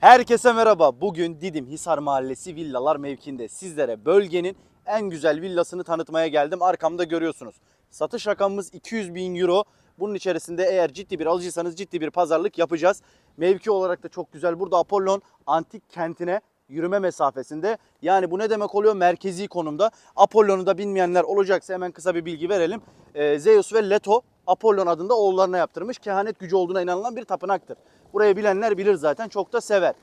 Herkese merhaba. Bugün Didim Hisar Mahallesi villalar mevkinde sizlere bölgenin en güzel villasını tanıtmaya geldim. Arkamda görüyorsunuz. Satış rakamımız 200 bin euro. Bunun içerisinde eğer ciddi bir alıcıysanız ciddi bir pazarlık yapacağız. Mevki olarak da çok güzel. Burada Apollon antik kentine yürüme mesafesinde. Yani bu ne demek oluyor? Merkezi konumda. Apollon'u da bilmeyenler olacaksa hemen kısa bir bilgi verelim. Zeus ve Leto Apollon adında oğullarına yaptırmış. Kehanet gücü olduğuna inanılan bir tapınaktır. Burayı bilenler bilir zaten, çok da sever.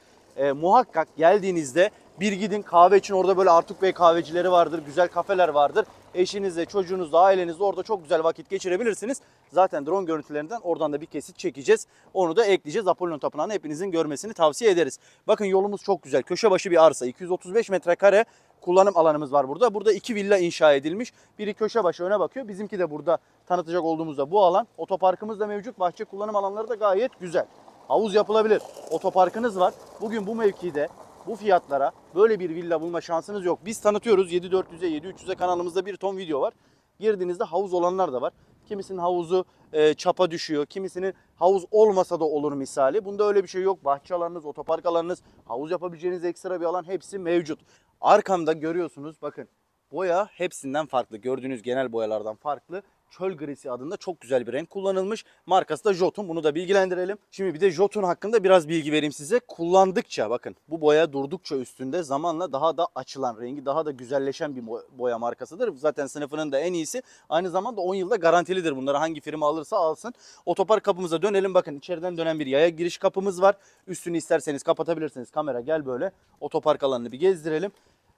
Muhakkak geldiğinizde bir gidin kahve için, orada böyle Artuk Bey kahvecileri vardır, güzel kafeler vardır. Eşinizle, çocuğunuzla, ailenizle orada çok güzel vakit geçirebilirsiniz. Zaten drone görüntülerinden oradan da bir kesit çekeceğiz. Onu da ekleyeceğiz. Apollon Tapınağı'nı hepinizin görmesini tavsiye ederiz. Bakın yolumuz çok güzel. Köşe başı bir arsa. 235 metrekare kullanım alanımız var burada. Burada 2 villa inşa edilmiş. Biri köşe başı öne bakıyor. Bizimki de burada tanıtacak olduğumuzda bu alan. Otoparkımız da mevcut. Bahçe kullanım alanları da gayet güzel. Havuz yapılabilir. Otoparkınız var. Bugün bu mevkide bu fiyatlara böyle bir villa bulma şansınız yok. Biz tanıtıyoruz. 7400'e 7300'e kanalımızda bir ton video var. Girdiğinizde havuz olanlar da var. Kimisinin havuzu çapa düşüyor. Kimisinin havuz olmasa da olur misali. Bunda öyle bir şey yok. Bahçe alanınız, otopark alanınız, havuz yapabileceğiniz ekstra bir alan hepsi mevcut. Arkamda görüyorsunuz bakın. Boya hepsinden farklı. Gördüğünüz genel boyalardan farklı. Çöl grisi adında çok güzel bir renk kullanılmış. Markası da Jotun. Bunu da bilgilendirelim. Şimdi bir de Jotun hakkında biraz bilgi vereyim size. Kullandıkça bakın bu boya durdukça üstünde zamanla daha da açılan, rengi daha da güzelleşen bir boya markasıdır. Zaten sınıfının da en iyisi. Aynı zamanda 10 yılda garantilidir. Bunları hangi firma alırsa alsın. Otopark kapımıza dönelim. Bakın içeriden dönen bir yaya giriş kapımız var. Üstünü isterseniz kapatabilirsiniz. Kamera gel böyle. Otopark alanını bir gezdirelim.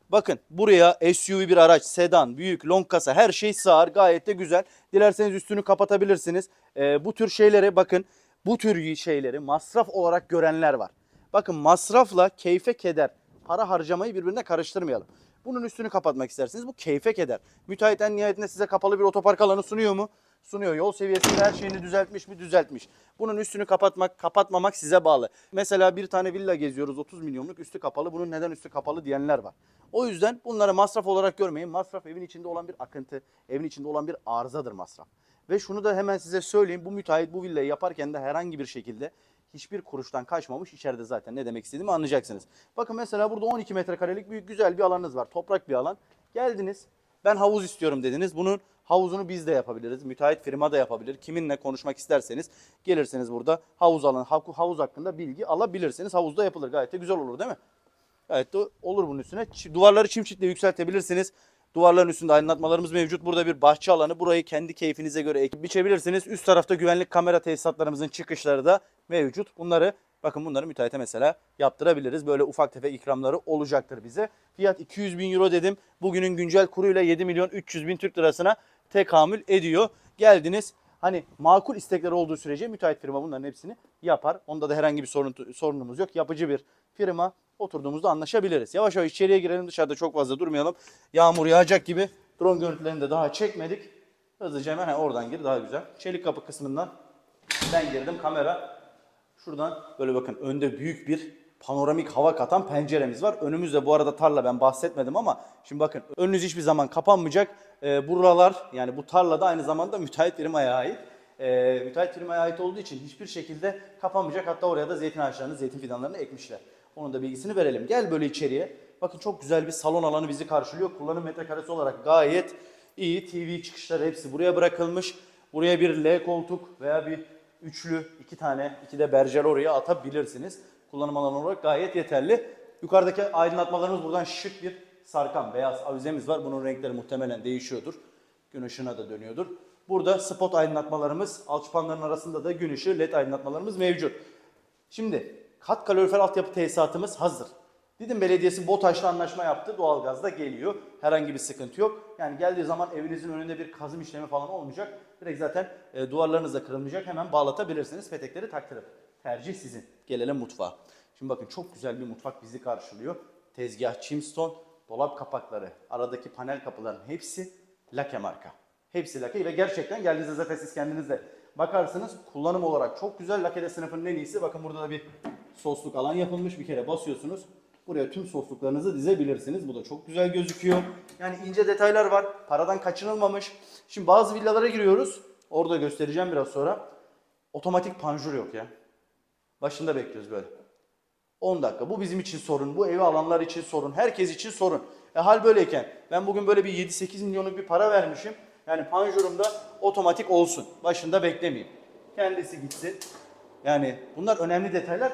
Bakın buraya SUV bir araç, sedan, büyük, long kasa her şey sığar. Gayet de güzel. Dilerseniz üstünü kapatabilirsiniz. Bu tür şeylere bakın. Bu tür şeyleri masraf olarak görenler var. Bakın masrafla keyfe keder. Para harcamayı birbirine karıştırmayalım. Bunun üstünü kapatmak isterseniz bu keyfe keder. Müteahhit en nihayetinde size kapalı bir otopark alanı sunuyor mu? Sunuyor. Yol seviyesinde her şeyini düzeltmiş mi? Düzeltmiş. Bunun üstünü kapatmak, kapatmamak size bağlı. Mesela bir tane villa geziyoruz 30 milyonluk, üstü kapalı. Bunun neden üstü kapalı diyenler var. O yüzden bunları masraf olarak görmeyin. Masraf evin içinde olan bir akıntı, evin içinde olan bir arızadır masraf. Ve şunu da hemen size söyleyeyim. Bu müteahhit bu villayı yaparken de herhangi bir şekilde hiçbir kuruştan kaçmamış. İçeride zaten ne demek istediğimi anlayacaksınız. Bakın mesela burada 12 metrekarelik büyük güzel bir alanınız var. Toprak bir alan. Geldiniz, ben havuz istiyorum dediniz. Bunun havuzunu biz de yapabiliriz. Müteahhit firma da yapabilir. Kiminle konuşmak isterseniz gelirsiniz burada havuz alanı, havuz hakkında bilgi alabilirsiniz. Havuzda yapılır. Gayet de güzel olur değil mi? Gayet de olur bunun üstüne. Duvarları çim çitle yükseltebilirsiniz. Duvarların üstünde aydınlatmalarımız mevcut. Burada bir bahçe alanı. Burayı kendi keyfinize göre ekip biçebilirsiniz. Üst tarafta güvenlik kamera tesisatlarımızın çıkışları da mevcut. Bunları müteahhite mesela yaptırabiliriz. Böyle ufak tefek ikramları olacaktır bize. Fiyat 200 bin euro dedim. Bugünün güncel kuruyla 7 milyon 300 bin Türk lirasına tekamül ediyor. Geldiniz. Hani makul istekleri olduğu sürece müteahhit firma bunların hepsini yapar. Onda da herhangi bir sorunumuz yok. Yapıcı bir firma. Oturduğumuzda anlaşabiliriz. Yavaş yavaş içeriye girelim, dışarıda çok fazla durmayalım. Yağmur yağacak gibi. Drone görüntülerini de daha çekmedik. Hızlıca hemen oradan gir, daha güzel. Çelik kapı kısmından ben girdim, kamera. Şuradan böyle bakın, önde büyük bir panoramik hava katan penceremiz var. Önümüzde bu arada tarla, ben bahsetmedim ama şimdi bakın önünüz hiçbir zaman kapanmayacak. Buralar, yani bu tarlada aynı zamanda müteahhit firmaya ait. Müteahhit firmaya ait olduğu için hiçbir şekilde kapanmayacak. Hatta oraya da zeytin ağaçlarını, zeytin fidanlarını ekmişler. Onun da bilgisini verelim. Gel böyle içeriye. Bakın çok güzel bir salon alanı bizi karşılıyor. Kullanım metrekaresi olarak gayet iyi. TV çıkışları hepsi buraya bırakılmış. Buraya bir L koltuk veya bir üçlü, iki de berjer oraya atabilirsiniz. Kullanım alanı olarak gayet yeterli. Yukarıdaki aydınlatmalarımız, buradan şık bir sarkan beyaz avizemiz var. Bunun renkleri muhtemelen değişiyordur. Gün ışığına da dönüyordur. Burada spot aydınlatmalarımız, alçıpanların arasında da gün ışığı led aydınlatmalarımız mevcut. Şimdi kat kalorifer altyapı tesisatımız hazır. Didim Belediyesi BOTAŞ'la anlaşma yaptı. Doğalgaz da geliyor. Herhangi bir sıkıntı yok. Yani geldiği zaman evinizin önünde bir kazım işlemi falan olmayacak. Direkt zaten duvarlarınız da kırılmayacak. Hemen bağlatabilirsiniz. Petekleri taktırıp. Tercih sizin. Gelelim mutfağa. Şimdi bakın çok güzel bir mutfak bizi karşılıyor. Tezgah Chimstone, dolap kapakları, aradaki panel kapıların hepsi lake marka. Hepsi lake ve gerçekten geldiğinizde zaten siz kendiniz de bakarsınız, kullanım olarak çok güzel. Lakede sınıfının en iyisi. Bakın burada da bir sosluk alan yapılmış. Bir kere basıyorsunuz. Buraya tüm sosluklarınızı dizebilirsiniz. Bu da çok güzel gözüküyor. Yani ince detaylar var. Paradan kaçınılmamış. Şimdi bazı villalara giriyoruz. Orada göstereceğim biraz sonra. Otomatik panjur yok ya. Başında bekliyoruz böyle. 10 dakika. Bu bizim için sorun. Bu evi alanlar için sorun. Herkes için sorun. Hal böyleyken ben bugün böyle bir 7-8 milyonluk bir para vermişim. Yani panjurumda otomatik olsun. Başında beklemeyeyim. Kendisi gitsin. Yani bunlar önemli detaylar.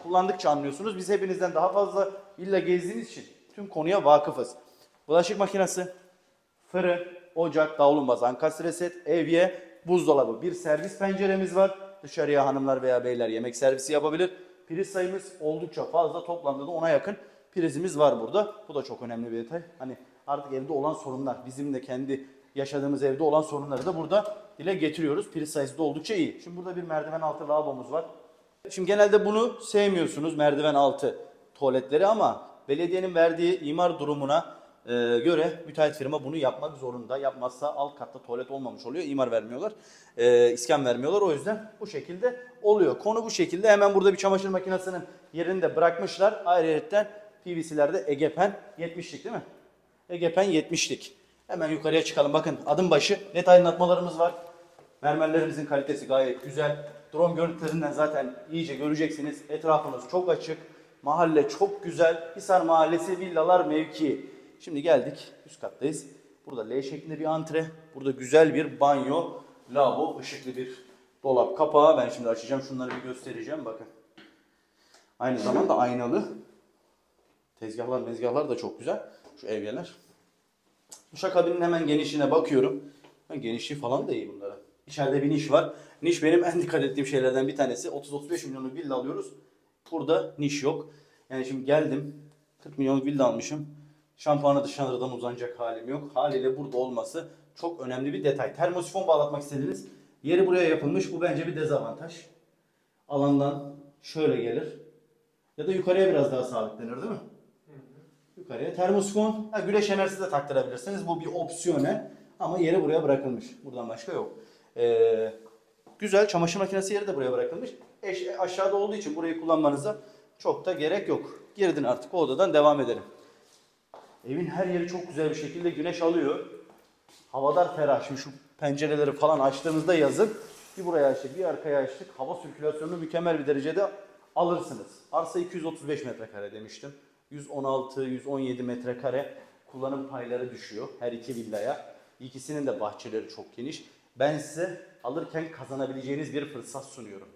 Kullandıkça anlıyorsunuz. Biz hepinizden daha fazla villa gezdiğimiz için tüm konuya vakıfız. Bulaşık makinesi, fırın, ocak, davlumbaz, ankastre set, evye, buzdolabı. Bir servis penceremiz var. Dışarıya hanımlar veya beyler yemek servisi yapabilir. Priz sayımız oldukça fazla. Toplamda da 10'a yakın prizimiz var burada. Bu da çok önemli bir detay. Hani artık evde olan sorunlar, bizim de kendi yaşadığımız evde olan sorunları da burada dile getiriyoruz. Priz sayısı da oldukça iyi. Şimdi burada bir merdiven altı lavabomuz var. Şimdi genelde bunu sevmiyorsunuz, merdiven altı tuvaletleri, ama belediyenin verdiği imar durumuna göre müteahhit firma bunu yapmak zorunda. Yapmazsa alt katta tuvalet olmamış oluyor. İmar vermiyorlar. İskan vermiyorlar. O yüzden bu şekilde oluyor. Konu bu şekilde. Hemen burada bir çamaşır makinesinin yerini de bırakmışlar. Ayrıyeten PVC'lerde Egepen 70'lik değil mi? Egepen 70'lik. Hemen yukarıya çıkalım. Bakın adım başı net aydınlatmalarımız var. Mermerlerimizin kalitesi gayet güzel. Drone görüntülerinden zaten iyice göreceksiniz. Etrafımız çok açık. Mahalle çok güzel. Hisar Mahallesi villalar mevkii. Şimdi geldik. Üst kattayız. Burada L şeklinde bir antre. Burada güzel bir banyo. Lavabo, ışıklı bir dolap kapağı. Ben şimdi açacağım. Şunları bir göstereceğim. Bakın. Aynı zamanda aynalı. Mezgahlar da çok güzel. Şu evyeler. Duşakabinin hemen genişliğine bakıyorum. Genişliği falan da iyi bunlara. İçeride bir niş var. Niş benim en dikkat ettiğim şeylerden bir tanesi. 30-35 milyonluk villa alıyoruz. Burada niş yok. Yani şimdi geldim. 40 milyonluk villa almışım. Şampuanı dışarıdan uzanacak halim yok. Haliyle burada olması çok önemli bir detay. Termosifon bağlatmak istediğiniz yeri buraya yapılmış. Bu bence bir dezavantaj. Alandan şöyle gelir. Ya da yukarıya biraz daha sabitlenir değil mi? Yukarıya. Termosifon, güneş enerjisi de taktırabilirsiniz. Bu bir opsiyonel. Ama yeri buraya bırakılmış. Buradan başka yok. Güzel. Çamaşır makinesi yeri de buraya bırakılmış. Aşağıda olduğu için burayı kullanmanıza çok da gerek yok. Girdin artık o odadan devam edelim. Evin her yeri çok güzel bir şekilde güneş alıyor. Havadar ferah. Şimdi şu pencereleri falan açtığımızda yazın bir buraya açtık bir arkaya açtık. Hava sirkülasyonunu mükemmel bir derecede alırsınız. Arsa 235 metrekare demiştim. 116-117 metrekare kullanım payları düşüyor her iki villaya. İkisinin de bahçeleri çok geniş. Ben size alırken kazanabileceğiniz bir fırsat sunuyorum.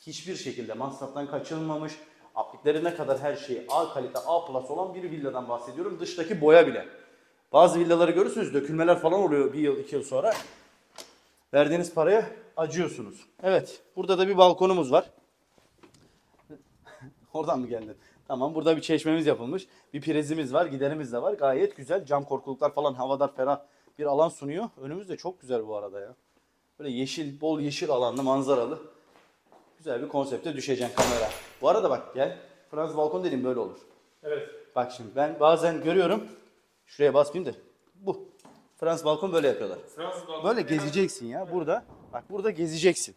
Hiçbir şekilde masraftan kaçınılmamış, apliklerine kadar her şey A kalite, A plus olan bir villadan bahsediyorum. Dıştaki boya bile. Bazı villaları görürsünüz, dökülmeler falan oluyor bir yıl, 2 yıl sonra. Verdiğiniz paraya acıyorsunuz. Evet, burada da bir balkonumuz var. Oradan mı geldin? Tamam, burada bir çeşmemiz yapılmış. Bir prizimiz var, giderimiz de var. Gayet güzel. Cam korkuluklar falan, havadar ferah bir alan sunuyor. Önümüz de çok güzel bu arada ya. Böyle yeşil, bol yeşil alanlı, manzaralı. Güzel bir konsepte düşeceksin kamera. Bu arada bak gel. Fransız balkon dediğim böyle olur. Evet. Bak şimdi ben bazen görüyorum. Şuraya basmayayım da. Bu. Fransız balkon böyle yapıyorlar. Fransız balkonu Böyle gezeceksin ya burada. Bak burada gezeceksin.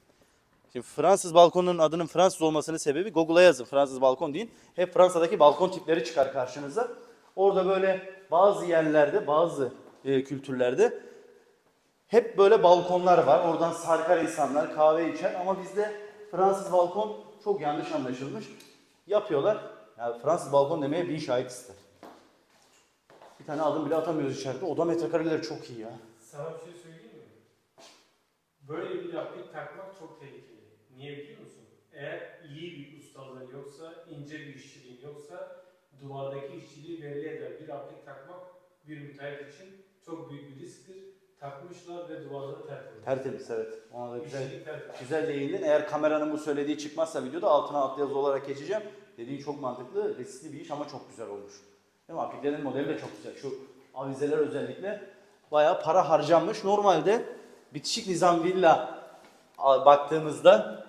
Şimdi Fransız balkonunun adının Fransız olmasının sebebi Google'a yazın. Fransız balkon deyin. Hep Fransa'daki balkon tipleri çıkar karşınıza. Orada böyle bazı yerlerde, bazı kültürlerde hep böyle balkonlar var. Oradan sarkar insanlar, kahve içer. Ama bizde Fransız balkon çok yanlış anlaşılmış. Yapıyorlar. Yani Fransız balkon demeye bin şahit ister. Bir tane adım bile atamıyoruz içeride. Oda metrekareleri çok iyi ya. Sana bir şey söyleyeyim mi? Böyle bir yapıyı takmak çok tehlikeli. Niye biliyor musun? Eğer iyi bir ustalığın yoksa, ince bir işçiliğin yoksa duvardaki işçiliği belli eder. Bir aplik takmak bir müteahhit için çok büyük bir risktir. Takmışlar ve duvarları tertemiz. Tertemiz evet. Ona da güzel, İşçilik tertemiz. güzel değindin. Eğer kameranın bu söylediği çıkmazsa videoda altına alt yazı olarak geçeceğim. Dediğin çok mantıklı, riskli bir iş ama çok güzel olmuş. Değil mi? Apliklerin modeli de çok güzel. Şu avizeler özellikle bayağı para harcanmış. Normalde bitişik nizam villa baktığımızda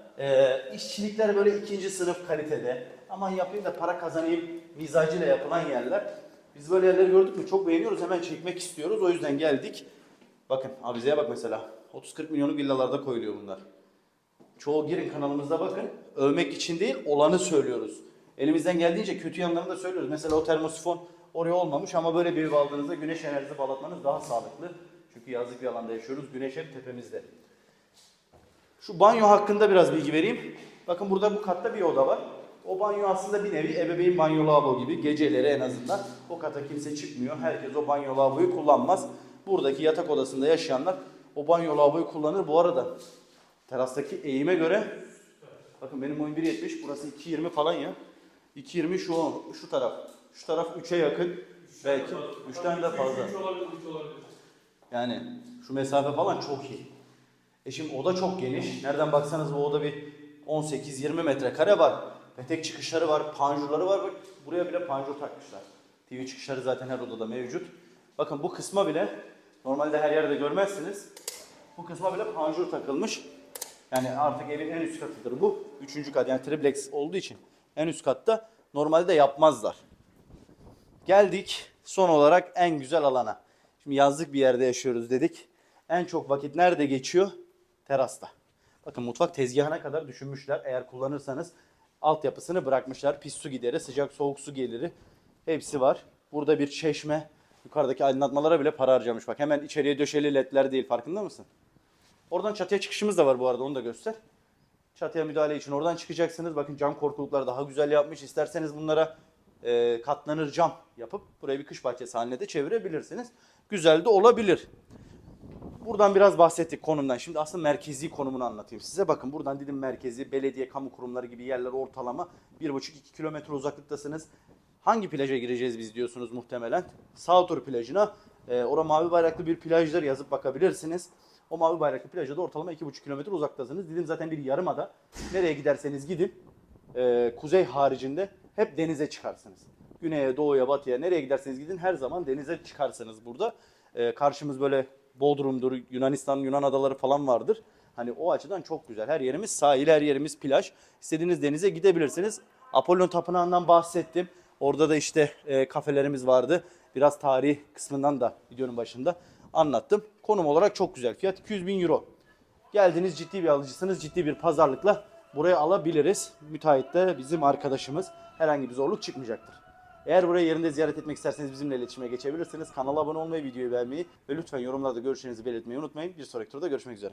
işçilikler böyle ikinci sınıf kalitede. Aman yapayım da para kazanayım mizacıyla yapılan yerler. Biz böyle yerleri gördük mü çok beğeniyoruz. Hemen çekmek istiyoruz. O yüzden geldik. Bakın avizeye bak mesela. 30-40 milyonluk villalarda koyuluyor bunlar. Çoğu girin kanalımızda bakın. Övmek için değil olanı söylüyoruz. Elimizden geldiğince kötü yanlarını da söylüyoruz. Mesela o termosifon oraya olmamış ama böyle bir ev aldığınızda güneş enerjisi bağlatmanız daha sağlıklı. Çünkü yazlık bir alanda yaşıyoruz. Güneş hep tepemizde. Şu banyo hakkında biraz bilgi vereyim. Bakın burada bu katta bir oda var. O banyo aslında bir nevi ebeveyn banyo lavabo gibi. Geceleri en azından o kata kimse çıkmıyor. Herkes o banyo lavaboyu kullanmaz. Buradaki yatak odasında yaşayanlar o banyo lavaboyu kullanır. Bu arada terastaki eğime göre bakın benim boyum 1.70, burası 2.20 falan ya. 2.20 şu taraf. Şu taraf 3'e yakın. Belki 3'ten de fazla. 3 olabilir, 3 olabilir. Yani şu mesafe falan çok iyi. Şimdi oda çok geniş. Nereden baksanız bu oda bir 18-20 metrekare var. Petek çıkışları var, panjurları var. Bak buraya bile panjur takmışlar. TV çıkışları zaten her odada mevcut. Bakın bu kısma bile normalde her yerde görmezsiniz. Bu kısma bile panjur takılmış. Yani artık evin en üst katıdır bu. 3. kat yani triplex olduğu için en üst katta normalde yapmazlar. Geldik son olarak en güzel alana. Şimdi yazlık bir yerde yaşıyoruz dedik. En çok vakit nerede geçiyor? Terasta. Bakın mutfak tezgahına kadar düşünmüşler. Eğer kullanırsanız altyapısını bırakmışlar. Pis su gideri, sıcak soğuk su geliri hepsi var. Burada bir çeşme. Yukarıdaki aydınlatmalara bile para harcamış. Bak hemen içeriye döşeli ledler değil, farkında mısın? Oradan çatıya çıkışımız da var bu arada, onu da göster. Çatıya müdahale için oradan çıkacaksınız. Bakın cam korkulukları daha güzel yapmış. İsterseniz bunlara katlanır cam yapıp burayı bir kış bahçesi haline de çevirebilirsiniz. Güzel de olabilir. Buradan biraz bahsettik konumdan. Şimdi aslında merkezi konumunu anlatayım size. Bakın buradan Didim merkezi, belediye, kamu kurumları gibi yerler ortalama 1,5-2 kilometre uzaklıktasınız. Hangi plaja gireceğiz biz diyorsunuz muhtemelen. Sağtur plajına. Orada mavi bayraklı bir plajdır, yazıp bakabilirsiniz. O mavi bayraklı plaja da ortalama 2,5 kilometre uzaktasınız. Didim zaten bir yarımada. Nereye giderseniz gidin kuzey haricinde hep denize çıkarsınız. Güneye, doğuya, batıya nereye giderseniz gidin her zaman denize çıkarsınız burada. Karşımız böyle Bodrum'dur, Yunanistan, Yunan adaları falan vardır. Hani o açıdan çok güzel. Her yerimiz sahil, her yerimiz plaj. İstediğiniz denize gidebilirsiniz. Apollon Tapınağı'ndan bahsettim. Orada da işte kafelerimiz vardı. Biraz tarih kısmından da videonun başında anlattım. Konum olarak çok güzel. Fiyat 200.000 euro. Geldiniz, ciddi bir alıcısınız, ciddi bir pazarlıkla buraya alabiliriz. Müteahhit de bizim arkadaşımız. Herhangi bir zorluk çıkmayacaktır. Eğer burayı yerinde ziyaret etmek isterseniz bizimle iletişime geçebilirsiniz. Kanala abone olmayı, videoyu beğenmeyi ve lütfen yorumlarda görüşlerinizi belirtmeyi unutmayın. Bir sonraki turda görüşmek üzere.